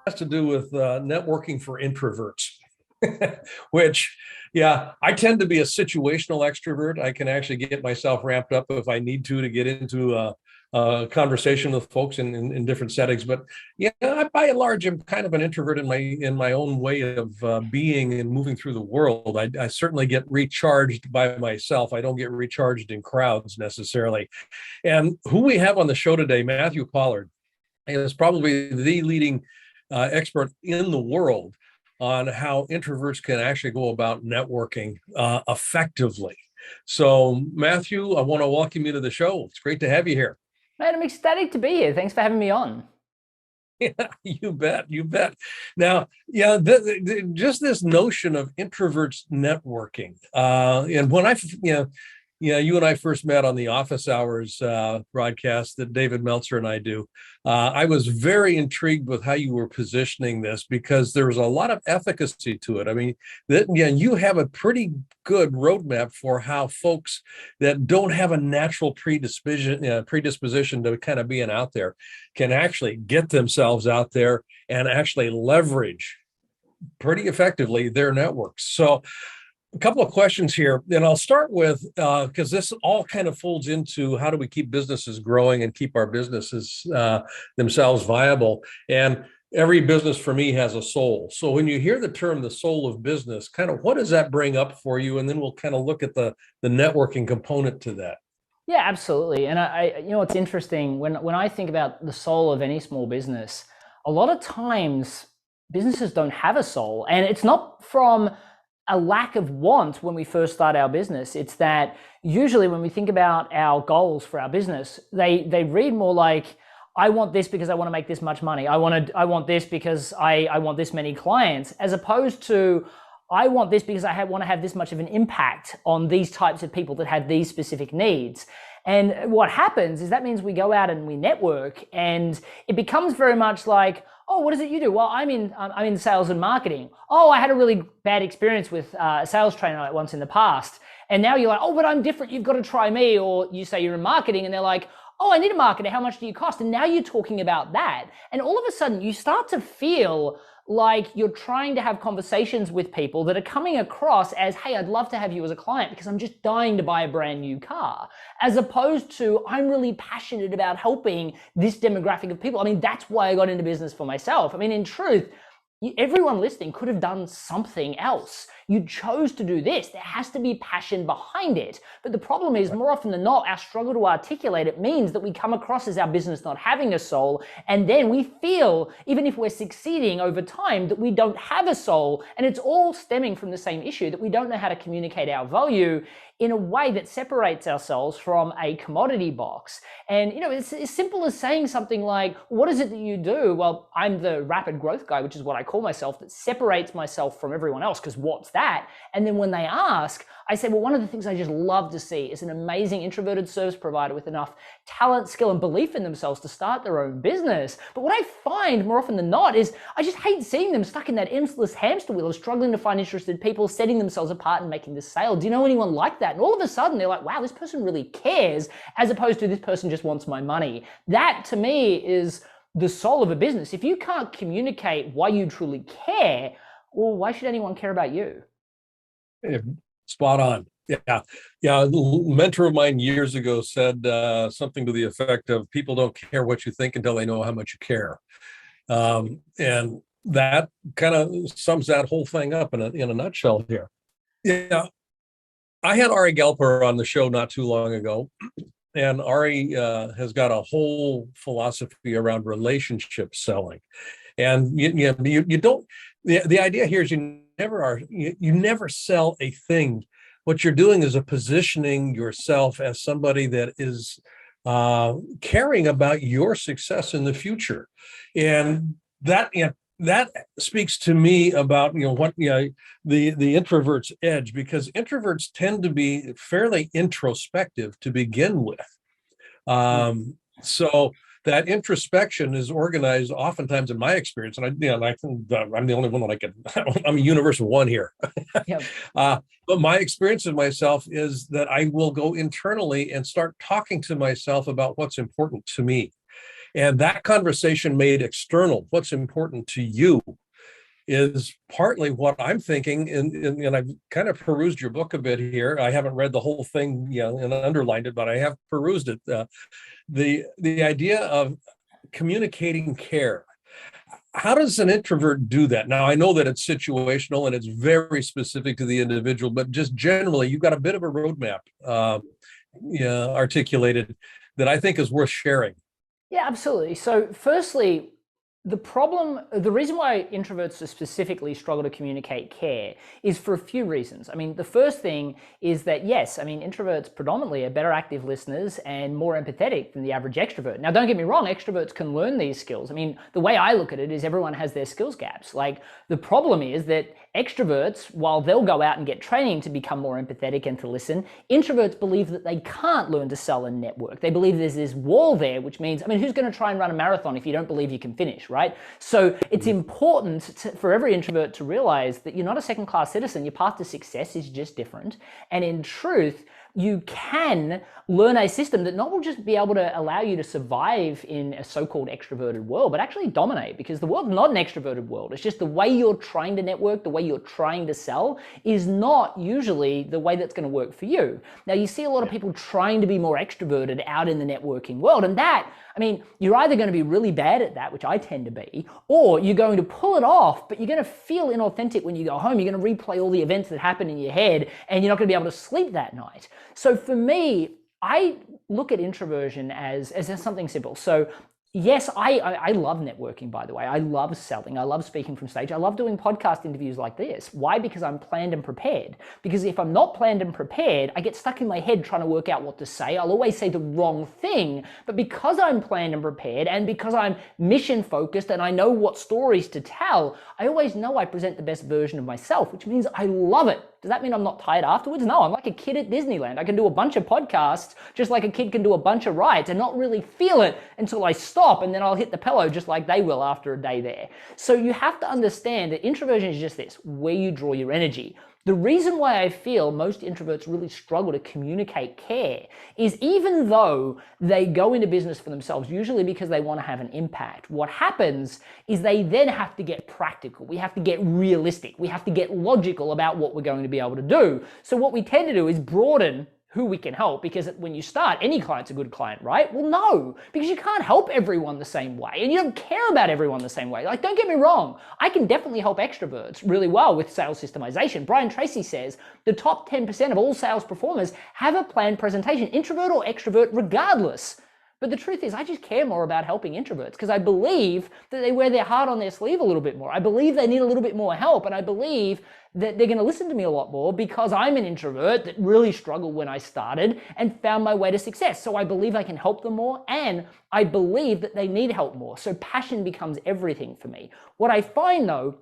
Has to do with networking for introverts, which, yeah, I tend to be a situational extrovert. I can actually get myself ramped up if I need to get into a conversation with folks in different settings. But yeah, by and large, I'm kind of an introvert in my own way of being and moving through the world. I certainly get recharged by myself. I don't get recharged in crowds necessarily. And who we have on the show today, Matthew Pollard, is probably the leading expert in the world on how introverts can actually go about networking effectively. So, Matthew, I want to welcome you to the show. It's great to have you here. Man, I'm ecstatic to be here. Thanks for having me on. Yeah, you bet. You bet. Now, yeah, just this notion of introverts networking. And when you and I first met on the Office Hours broadcast that David Meltzer and I do, I was very intrigued with how you were positioning this because there was a lot of efficacy to it. I mean, you have a pretty good roadmap for how folks that don't have a natural predisposition to kind of being out there can actually get themselves out there and actually leverage pretty effectively their networks. So, a couple of questions here, and I'll start with, because this all kind of folds into how do we keep businesses growing and keep our businesses themselves viable. And every business for me has a soul. So when you hear the term the soul of business, kind of what does that bring up for you? And then we'll kind of look at the networking component to that. Yeah, absolutely. And it's interesting when I think about the soul of any small business, a lot of times businesses don't have a soul, and it's not from a lack of want when we first start our business. It's that usually when we think about our goals for our business, they read more like, I want this because I want to make this much money. I want this because I want this many clients, as opposed to I want this because I want to have this much of an impact on these types of people that have these specific needs. And what happens is that means we go out and we network, and it becomes very much like, oh, what is it you do? Well, I'm in sales and marketing. Oh, I had a really bad experience with a sales trainer once in the past. And now you're like, oh, but I'm different. You've got to try me. Or you say you're in marketing and they're like, oh, I need a marketer. How much do you cost? And now you're talking about that. And all of a sudden you start to feel like you're trying to have conversations with people that are coming across as, hey, I'd love to have you as a client because I'm just dying to buy a brand new car, as opposed to I'm really passionate about helping this demographic of people. I mean, that's why I got into business for myself. I mean, in truth, everyone listening could have done something else. You chose to do this. There has to be passion behind it. But the problem is, more often than not, our struggle to articulate it means that we come across as our business not having a soul. And then we feel, even if we're succeeding over time, that we don't have a soul. And it's all stemming from the same issue, that we don't know how to communicate our value in a way that separates ourselves from a commodity box. And, it's as simple as saying something like, what is it that you do? Well, I'm the rapid growth guy, which is what I call myself, that separates myself from everyone else, because what's that? And then when they ask, I say, well, one of the things I just love to see is an amazing introverted service provider with enough talent, skill, and belief in themselves to start their own business. But what I find more often than not is I just hate seeing them stuck in that endless hamster wheel of struggling to find interested people, setting themselves apart and making this sale. Do you know anyone like that? And all of a sudden they're like, wow, this person really cares, as opposed to this person just wants my money. That to me is the soul of a business. If you can't communicate why you truly care, well, why should anyone care about you? Yeah, spot on. Yeah. A mentor of mine years ago said something to the effect of, people don't care what you think until they know how much you care. And that kind of sums that whole thing up in a nutshell here. Yeah. I had Ari Gelper on the show not too long ago, and Ari has got a whole philosophy around relationship selling. And you don't, the idea here is you never sell a thing. What you're doing is positioning yourself as somebody that is caring about your success in the future. And that speaks to me about the introvert's edge, because introverts tend to be fairly introspective to begin with. So that introspection is organized oftentimes in my experience, and I'm the only one that I can. I'm a universal one here. Yep. But my experience of myself is that I will go internally and start talking to myself about what's important to me, and that conversation made external, what's important to you, is partly what I'm thinking. And I've kind of perused your book a bit here. I haven't read the whole thing, and underlined it, but I have perused it. The idea of communicating care. How does an introvert do that? Now, I know that it's situational and it's very specific to the individual, but just generally, you've got a bit of a roadmap articulated that I think is worth sharing. Yeah, absolutely. So firstly, the reason why introverts specifically struggle to communicate care is for a few reasons. I mean, the first thing is that, yes, I mean, introverts predominantly are better active listeners and more empathetic than the average extrovert. Now, don't get me wrong, extroverts can learn these skills. I mean, the way I look at it is everyone has their skills gaps. Like, the problem is that extroverts, while they'll go out and get training to become more empathetic and to listen, introverts believe that they can't learn to sell and network. They believe there's this wall there, which means, I mean, who's going to try and run a marathon if you don't believe you can finish, right? So it's important for every introvert to realize that you're not a second-class citizen. Your path to success is just different. And in truth, you can learn a system that not will just be able to allow you to survive in a so-called extroverted world, but actually dominate, because the world's not an extroverted world. It's just the way you're trying to network, the way you're trying to sell is not usually the way that's going to work for you. Now, you see a lot of people trying to be more extroverted out in the networking world, and that, I mean, you're either going to be really bad at that, which I tend to be, or you're going to pull it off, but you're going to feel inauthentic when you go home. You're going to replay all the events that happen in your head, and you're not going to be able to sleep that night. So for me, I look at introversion as something simple. So yes, I love networking, by the way. I love selling. I love speaking from stage. I love doing podcast interviews like this. Why? Because I'm planned and prepared. Because if I'm not planned and prepared, I get stuck in my head trying to work out what to say. I'll always say the wrong thing. But because I'm planned and prepared, and because I'm mission focused and I know what stories to tell, I always know I present the best version of myself, which means I love it. Does that mean I'm not tired afterwards? No, I'm like a kid at Disneyland. I can do a bunch of podcasts just like a kid can do a bunch of rides and not really feel it until I stop, and then I'll hit the pillow just like they will after a day there. So you have to understand that introversion is just this, where you draw your energy. The reason why I feel most introverts really struggle to communicate care is, even though they go into business for themselves, usually because they want to have an impact, what happens is they then have to get practical. We have to get realistic. We have to get logical about what we're going to be able to do. So what we tend to do is broaden who we can help, because when you start, any client's a good client, right? Well, no, because you can't help everyone the same way, and you don't care about everyone the same way. Like, don't get me wrong, I can definitely help extroverts really well with sales systemization. Brian Tracy says the top 10% of all sales performers have a planned presentation, introvert or extrovert, regardless. But the truth is, I just care more about helping introverts because I believe that they wear their heart on their sleeve a little bit more. I believe they need a little bit more help, and I believe that they're going to listen to me a lot more because I'm an introvert that really struggled when I started and found my way to success. So I believe I can help them more, and I believe that they need help more. So passion becomes everything for me. What I find, though,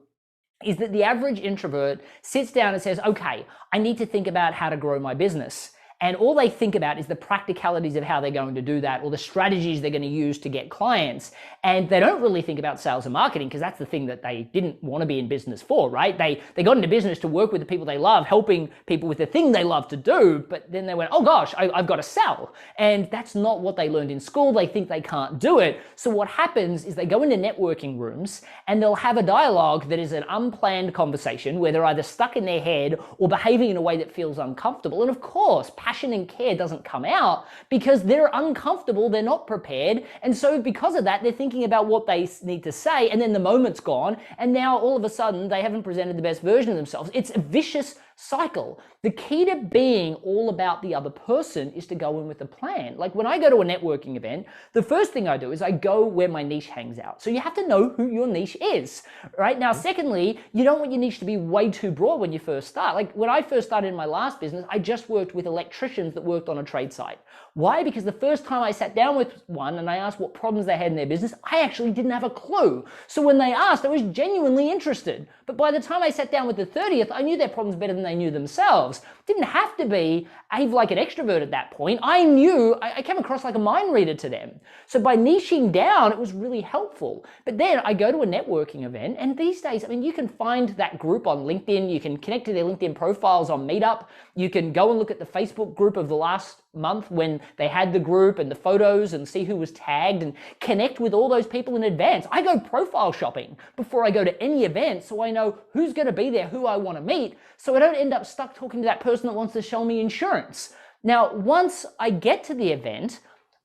is that the average introvert sits down and says, okay, I need to think about how to grow my business. And all they think about is the practicalities of how they're going to do that, or the strategies they're going to use to get clients. And they don't really think about sales and marketing, because that's the thing that they didn't want to be in business for, right? They got into business to work with the people they love, helping people with the thing they love to do. But then they went, oh gosh, I've got to sell. And that's not what they learned in school. They think they can't do it. So what happens is they go into networking rooms and they'll have a dialogue that is an unplanned conversation where they're either stuck in their head or behaving in a way that feels uncomfortable. And of course, passion and care doesn't come out because they're uncomfortable, they're not prepared. And so because of that, they're thinking about what they need to say, and then the moment's gone, and now all of a sudden they haven't presented the best version of themselves. It's a vicious cycle. The key to being all about the other person is to go in with a plan. Like when I go to a networking event, the first thing I do is I go where my niche hangs out. So you have to know who your niche is, right? Now, secondly, you don't want your niche to be way too broad when you first start. Like when I first started in my last business, I just worked with electricians that worked on a trade site. Why? Because the first time I sat down with one and I asked what problems they had in their business, I actually didn't have a clue. So when they asked, I was genuinely interested. But by the time I sat down with the 30th, I knew their problems better than they knew themselves. Didn't have to be like an extrovert at that point. I knew, I came across like a mind reader to them. So by niching down, it was really helpful. But then I go to a networking event, and these days, I mean, you can find that group on LinkedIn, you can connect to their LinkedIn profiles on Meetup, you can go and look at the Facebook group of the last month when they had the group and the photos and see who was tagged and connect with all those people in advance. I go profile shopping before I go to any event so I know who's going to be there, who I want to meet, so I don't end up stuck talking to that person that wants to sell me insurance. Now, once I get to the event,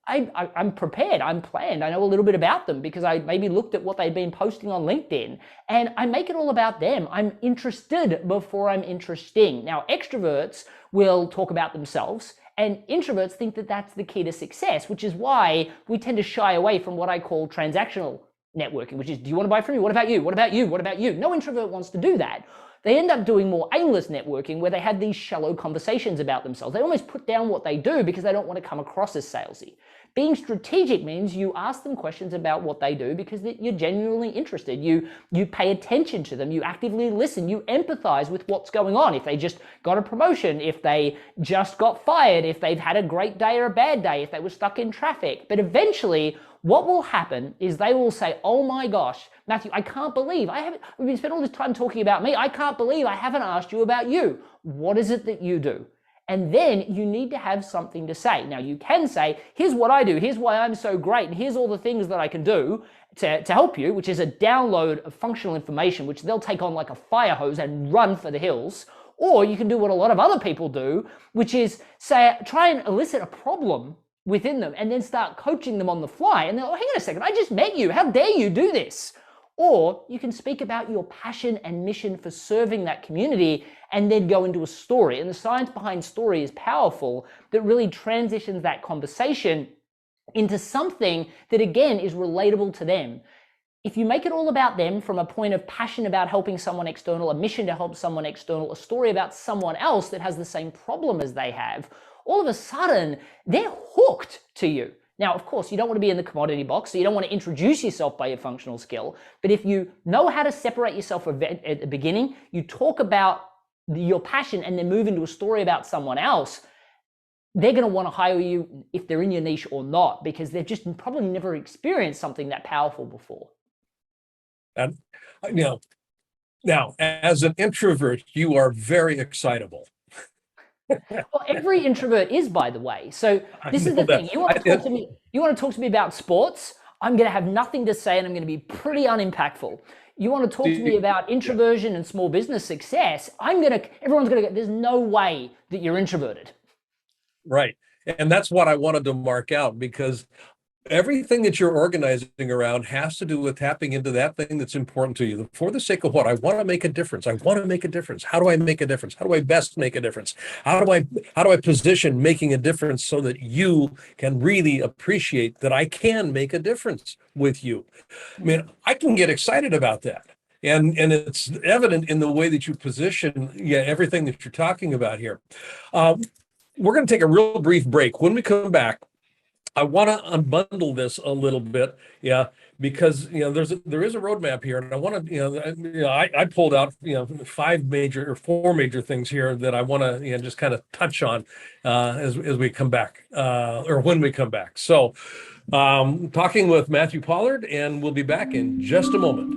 I'm prepared, I'm planned, I know a little bit about them because I maybe looked at what they've been posting on LinkedIn, and I make it all about them. I'm interested before I'm interesting. Now, extroverts will talk about themselves, and introverts think that that's the key to success, which is why we tend to shy away from what I call transactional networking, which is, do you want to buy from me? What about you? What about you? What about you? No introvert wants to do that. They end up doing more aimless networking where they have these shallow conversations about themselves. They almost put down what they do because they don't want to come across as salesy. Being strategic means you ask them questions about what they do because you're genuinely interested. You pay attention to them. You actively listen. You empathize with what's going on. If they just got a promotion, if they just got fired, if they've had a great day or a bad day, if they were stuck in traffic. But eventually, what will happen is they will say, oh my gosh, Matthew, I can't believe we've been spending all this time talking about me. I can't believe I haven't asked you about you. What is it that you do? And then you need to have something to say. Now, you can say, here's what I do, here's why I'm so great, and here's all the things that I can do to help you, which is a download of functional information, which they'll take on like a fire hose and run for the hills. Or you can do what a lot of other people do, which is try and elicit a problem within them and then start coaching them on the fly. And they're like, hang on a second, I just met you. How dare you do this? Or you can speak about your passion and mission for serving that community and then go into a story. And the science behind story is powerful, that really transitions that conversation into something that, again, is relatable to them. If you make it all about them from a point of passion about helping someone external, a mission to help someone external, a story about someone else that has the same problem as they have, all of a sudden, they're hooked to you. Now, of course, you don't want to be in the commodity box, so you don't want to introduce yourself by your functional skill. But if you know how to separate yourself at the beginning, you talk about your passion and then move into a story about someone else, they're going to want to hire you if they're in your niche or not, because they've just probably never experienced something that powerful before. And now, as an introvert, you are very excitable. Well, every introvert is, by the way. So this is the thing. You want to talk to me about sports? I'm going to have nothing to say and I'm going to be pretty unimpactful. You want to talk to me about introversion and small business success? Everyone's going to go, there's no way that you're introverted. Right. And that's what I wanted to mark out, because everything that you're organizing around has to do with tapping into that thing that's important to you. For the sake of what? I want to make a difference. I want to make a difference. How do I make a difference? How do I best make a difference? How do I position making a difference so that you can really appreciate that I can make a difference with you? I mean, I can get excited about that. And it's evident in the way that you position everything that you're talking about here. We're going to take a real brief break. When we come back, I want to unbundle this a little bit, because there is a roadmap here, and I want to, I pulled out 4 major things here that I want to just kind of touch on as we come back, or when we come back. So, talking with Matthew Pollard, and we'll be back in just a moment.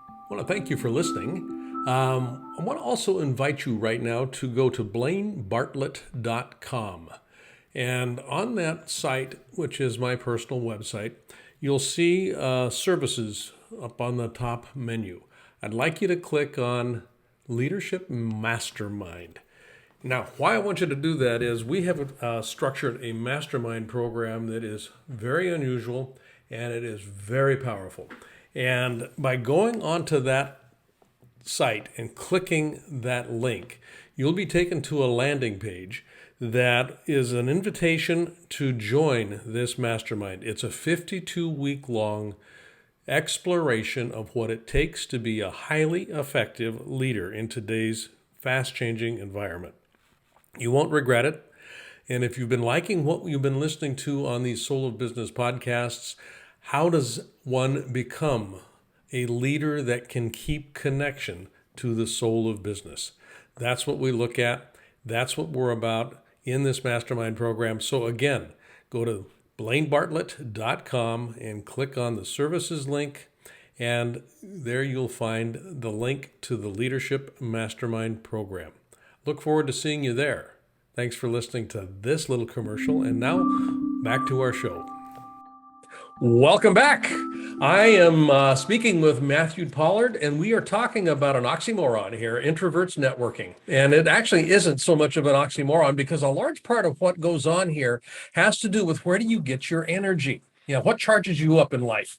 I want to thank you for listening. I want to also invite you right now to go to blainebartlett.com. And on that site, which is my personal website, you'll see services up on the top menu. I'd like you to click on Leadership Mastermind. Now, why I want you to do that is we have structured a mastermind program that is very unusual and it is very powerful. And by going onto that site and clicking that link, you'll be taken to a landing page that is an invitation to join this mastermind. It's a 52-week-long exploration of what it takes to be a highly effective leader in today's fast-changing environment. You won't regret it. And if you've been liking what you've been listening to on these Soul of Business podcasts, how does one become a leader that can keep connection to the soul of business? That's what we look at. That's what we're about in this mastermind program. So again, go to blainebartlett.com and click on the services link. And there you'll find the link to the Leadership Mastermind program. Look forward to seeing you there. Thanks for listening to this little commercial. And now back to our show. Welcome back. I am speaking with Matthew Pollard, and we are talking about an oxymoron here, introverts networking. And it actually isn't so much of an oxymoron, because a large part of what goes on here has to do with where do you get your energy? What charges you up in life?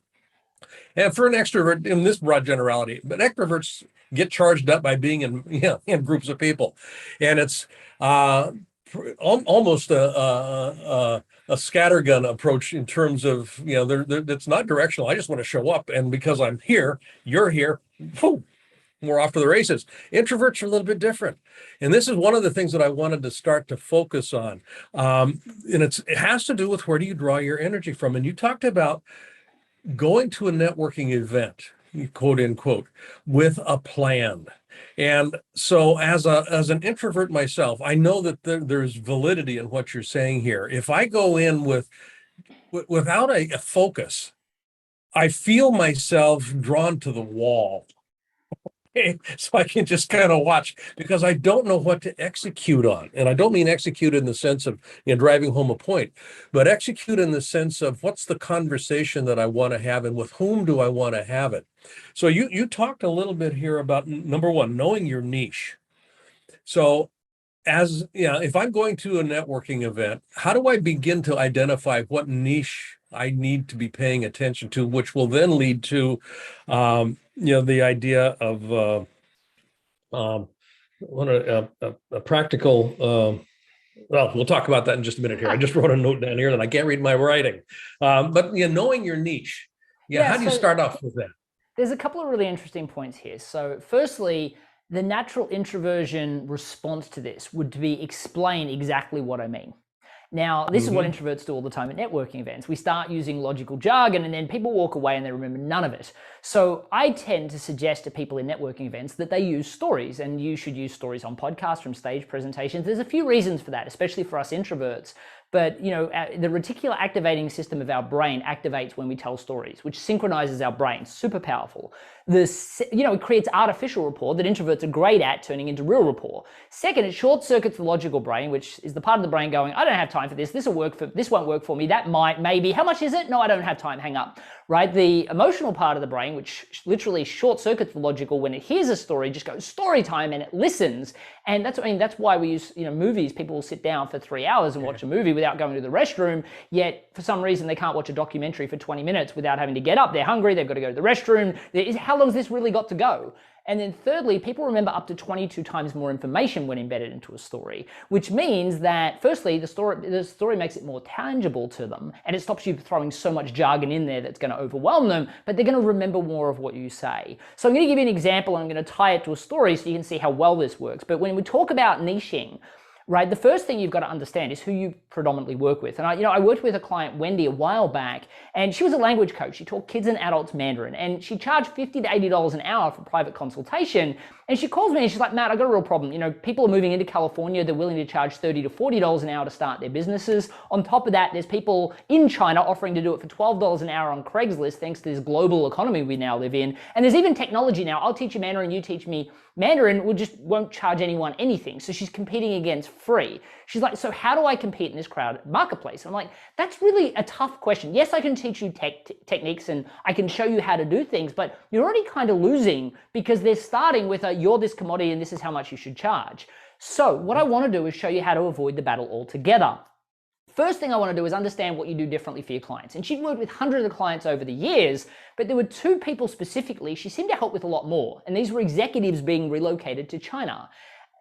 And for an extrovert, in this broad generality, but extroverts get charged up by being in groups of people. And it's almost a scattergun approach in terms of, it's not directional. I just want to show up. And because I'm here, you're here, boom, we're off to the races. Introverts are a little bit different. And this is one of the things that I wanted to start to focus on. And it has to do with where do you draw your energy from? And you talked about going to a networking event, quote unquote, with a plan. And so as an introvert myself, I know that there's validity in what you're saying here. If I go in without a focus, I feel myself drawn to the wall. So I can just kind of watch, because I don't know what to execute on. And I don't mean execute in the sense of driving home a point, but execute in the sense of what's the conversation that I want to have and with whom do I want to have it. So you talked a little bit here about, number one, knowing your niche. So if I'm going to a networking event, how do I begin to identify what niche I need to be paying attention to, which will then lead to, the idea of a practical. Well, we'll talk about that in just a minute here. I just wrote a note down here that I can't read my writing. But knowing your niche, how do you start off with that? There's a couple of really interesting points here. So firstly, the natural introversion response to this would be explain exactly what I mean. Now, this is what introverts do all the time at networking events. We start using logical jargon and then people walk away and they remember none of it. So I tend to suggest to people in networking events that they use stories, and you should use stories on podcasts, from stage presentations. There's a few reasons for that, especially for us introverts. But the reticular activating system of our brain activates when we tell stories, which synchronizes our brain. Super powerful. It creates artificial rapport that introverts are great at turning into real rapport. Second, it short circuits the logical brain, which is the part of the brain going, I don't have time for this. This won't work for me. That might, maybe. How much is it? No, I don't have time. Hang up. Right? The emotional part of the brain, which literally short circuits the logical, when it hears a story, just goes story time and it listens. And that's why we use, movies. People will sit down for 3 hours and watch a movie without going to the restroom. Yet for some reason, they can't watch a documentary for 20 minutes without having to get up. They're hungry. They've got to go to the restroom. How long has this really got to go? And then thirdly, people remember up to 22 times more information when embedded into a story, which means that firstly, the story makes it more tangible to them, and it stops you throwing so much jargon in there that's going to overwhelm them, but they're going to remember more of what you say. So I'm going to give you an example, and I'm going to tie it to a story so you can see how well this works. But when we talk about niching, right, the first thing you've got to understand is who you predominantly work with. And I worked with a client, Wendy, a while back, and she was a language coach. She taught kids and adults Mandarin, and she charged $50 to $80 an hour for private consultation. And she calls me and she's like, Matt, I got a real problem. People are moving into California. They're willing to charge $30 to $40 an hour to start their businesses. On top of that, there's people in China offering to do it for $12 an hour on Craigslist, thanks to this global economy we now live in. And there's even technology now. I'll teach you Mandarin, you teach me Mandarin. We just won't charge anyone anything. So she's competing against free. She's like, so how do I compete in this crowded marketplace? I'm like, that's really a tough question. Yes, I can teach you techniques and I can show you how to do things, but you're already kind of losing because they're starting with you're this commodity and this is how much you should charge. So what I want to do is show you how to avoid the battle altogether. First thing I want to do is understand what you do differently for your clients. And she'd worked with hundreds of clients over the years, but there were two people specifically she seemed to help with a lot more. And these were executives being relocated to China.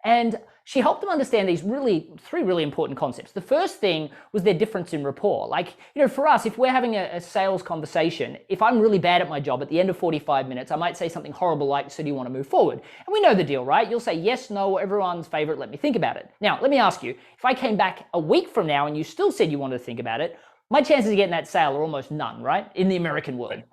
And she helped them understand these three really important concepts. The first thing was their difference in rapport. Like, for us, if we're having a sales conversation, if I'm really bad at my job, at the end of 45 minutes, I might say something horrible like, so do you want to move forward? And we know the deal, right? You'll say yes, no, everyone's favorite, let me think about it. Now, let me ask you, if I came back a week from now and you still said you wanted to think about it, my chances of getting that sale are almost none, right? In the American world. Right.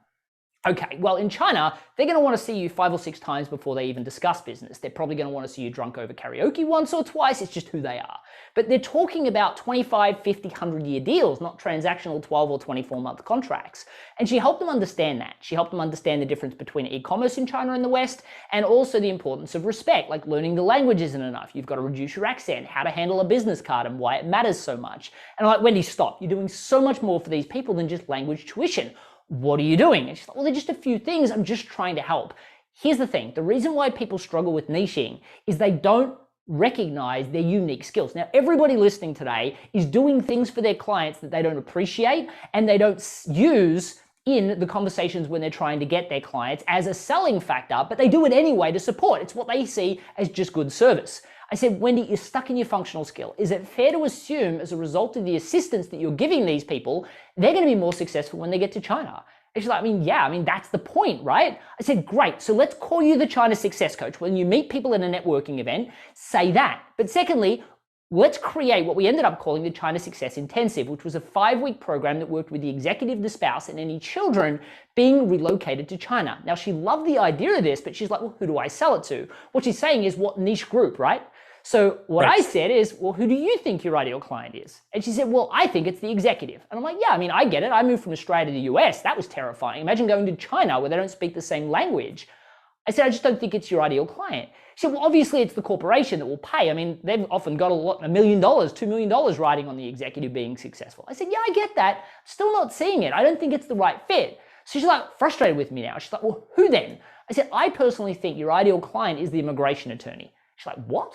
Okay, well, in China, they're going to want to see you 5 or 6 times before they even discuss business. They're probably going to want to see you drunk over karaoke once or twice. It's just who they are. But they're talking about 25, 50, 100-year deals, not transactional 12 or 24-month contracts. And she helped them understand that. She helped them understand the difference between e-commerce in China and the West, and also the importance of respect, like learning the language isn't enough. You've got to reduce your accent, how to handle a business card and why it matters so much. And I'm like, Wendy, stop. You're doing so much more for these people than just language tuition. What are you doing? And she's like, well, they're just a few things. I'm just trying to help. Here's the thing. The reason why people struggle with niching is they don't recognize their unique skills. Now, everybody listening today is doing things for their clients that they don't appreciate and they don't use in the conversations when they're trying to get their clients as a selling factor, but they do it anyway to support. It's what they see as just good service. I said, Wendy, you're stuck in your functional skill. Is it fair to assume as a result of the assistance that you're giving these people, they're going to be more successful when they get to China? And she's like, that's the point, right? I said, great. So let's call you the China Success Coach. When you meet people at a networking event, say that. But secondly, let's create what we ended up calling the China Success Intensive, which was a 5-week program that worked with the executive, the spouse, and any children being relocated to China. Now, she loved the idea of this, but she's like, well, who do I sell it to? What she's saying is, what niche group, right? So what I said is, well, who do you think your ideal client is? And she said, well, I think it's the executive. And I'm like, yeah, I get it. I moved from Australia to the US. That was terrifying. Imagine going to China where they don't speak the same language. I said, I just don't think it's your ideal client. She said, well, obviously it's the corporation that will pay. They've often got $1 million, $2 million riding on the executive being successful. I said, yeah, I get that. Still not seeing it. I don't think it's the right fit. So she's like frustrated with me now. She's like, well, who then? I said, I personally think your ideal client is the immigration attorney. She's like, what?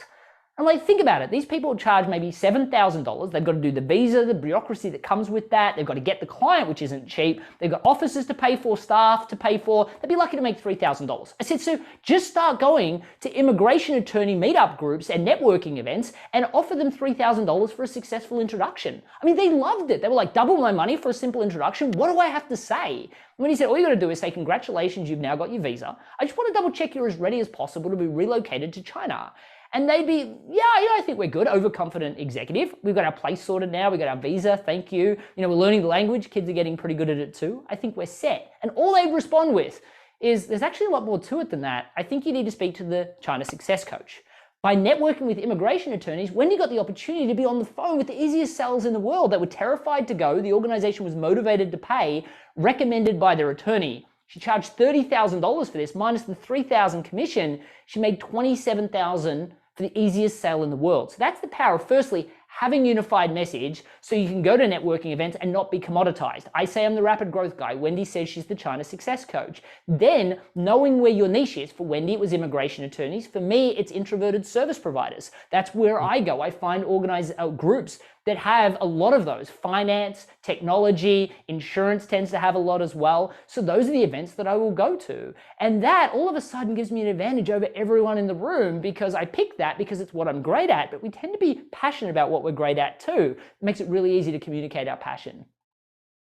I'm like, think about it. These people charge maybe $7,000. They've got to do the visa, the bureaucracy that comes with that. They've got to get the client, which isn't cheap. They've got offices to pay for, staff to pay for. They'd be lucky to make $3,000. I said, so just start going to immigration attorney meetup groups and networking events and offer them $3,000 for a successful introduction. They loved it. They were like, double my money for a simple introduction. What do I have to say? And when he said, all you got to do is say, congratulations, you've now got your visa. I just want to double check you're as ready as possible to be relocated to China. And they'd be, I think we're good, overconfident executive. We've got our place sorted now. We've got our visa, thank you. We're learning the language. Kids are getting pretty good at it too. I think we're set. And all they respond with is, there's actually a lot more to it than that. I think you need to speak to the China Success Coach. By networking with immigration attorneys, Wendy got the opportunity to be on the phone with the easiest sellers in the world that were terrified to go. The organization was motivated to pay, recommended by their attorney. She charged $30,000 for this, minus the $3,000 commission. She made $27,000 for the easiest sale in the world. So that's the power of, firstly, having unified message so you can go to networking events and not be commoditized. I say I'm the rapid growth guy. Wendy says she's the China Success Coach. Then knowing where your niche is. For Wendy, it was immigration attorneys. For me, it's introverted service providers. That's where I go. I find organized groups that have a lot of those. Finance, technology, insurance tends to have a lot as well. So those are the events that I will go to. And that all of a sudden gives me an advantage over everyone in the room because I picked that because it's what I'm great at, but we tend to be passionate about what we're great at too. It makes it really easy to communicate our passion.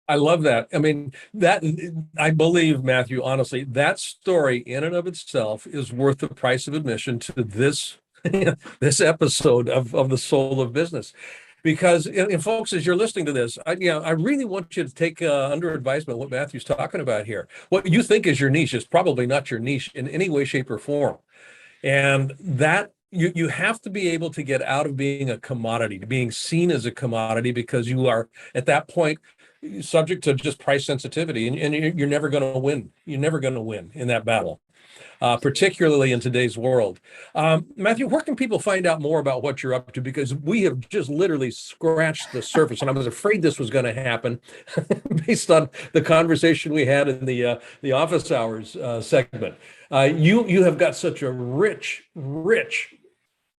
I love that. I believe, Matthew, honestly, that story in and of itself is worth the price of admission to this, this episode of The Soul of Business. Because, and folks, as you're listening to this, I really want you to take under advisement what Matthew's talking about here. What you think is your niche is probably not your niche in any way, shape, or form. And that you have to be able to get out of being a commodity, to being seen as a commodity, because you are at that point subject to just price sensitivity, and you're never going to win. You're never going to win in that battle. Particularly in today's world. Matthew, where can people find out more about what you're up to? Because we have just literally scratched the surface, and I was afraid this was going to happen based on the conversation we had in the office hours segment. You have got such a rich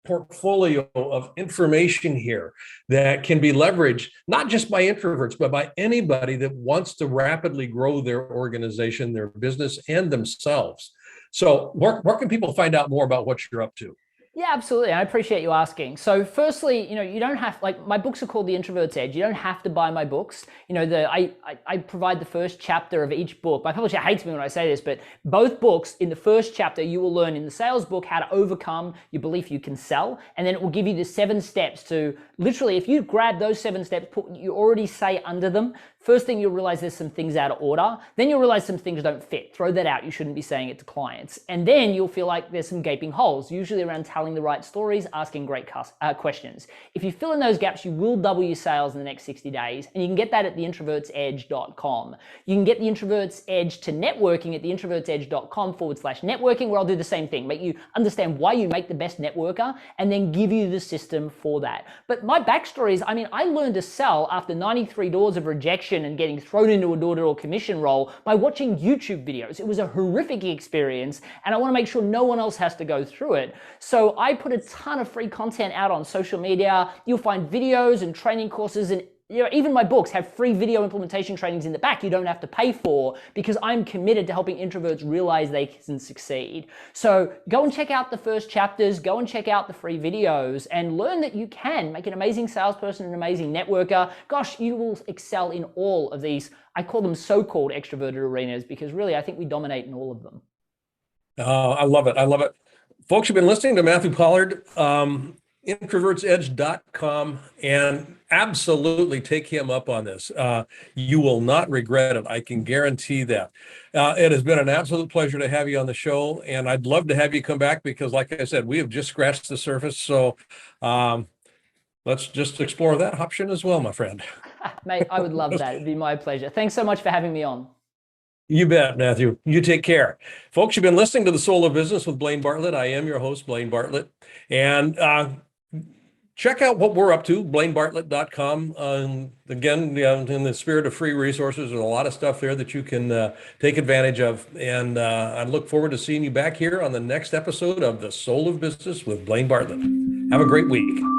portfolio of information here that can be leveraged, not just by introverts, but by anybody that wants to rapidly grow their organization, their business, and themselves. So where can people find out more about what you're up to? Yeah, absolutely. I appreciate you asking. So firstly, you don't have, like, my books are called The Introvert's Edge. You don't have to buy my books. I provide the first chapter of each book. My publisher hates me when I say this, but both books, in the first chapter, you will learn in the sales book how to overcome your belief you can sell. And then it will give you the 7 steps to literally, if you grab those 7 steps, put what you already say under them, first thing you'll realize there's some things out of order. Then you'll realize some things don't fit. Throw that out. You shouldn't be saying it to clients. And then you'll feel like there's some gaping holes, usually around telling the right stories, asking great questions. If you fill in those gaps, you will double your sales in the next 60 days. And you can get that at theintrovertsedge.com. You can get the Introvert's Edge to networking at theintrovertsedge.com/networking, where I'll do the same thing, make you understand why you make the best networker, and then give you the system for that. But my backstory is, I learned to sell after 93 doors of rejection and getting thrown into a door-to-door commission role by watching YouTube videos. It was a horrific experience, and I want to make sure no one else has to go through it. So I put a ton of free content out on social media. You'll find videos and training courses, and even my books have free video implementation trainings in the back you don't have to pay for, because I'm committed to helping introverts realize they can succeed. So go and check out the first chapters, go and check out the free videos, and learn that you can make an amazing salesperson, an amazing networker. Gosh, you will excel in all of these, I call them so-called extroverted arenas, because really I think we dominate in all of them. I love it. I love it. Folks, you've been listening to Matthew Pollard, introvertsedge.com, and absolutely take him up on this. You will not regret it. I can guarantee that. It has been an absolute pleasure to have you on the show, and I'd love to have you come back because, like I said, we have just scratched the surface. So let's just explore that option as well, my friend. Mate, I would love that. It'd be my pleasure. Thanks so much for having me on. You bet, Matthew. You take care. Folks, you've been listening to The Soul of Business with Blaine Bartlett. I am your host, Blaine Bartlett. And check out what we're up to, blainebartlett.com. Again, in the spirit of free resources, there's a lot of stuff there that you can take advantage of. And I look forward to seeing you back here on the next episode of The Soul of Business with Blaine Bartlett. Have a great week.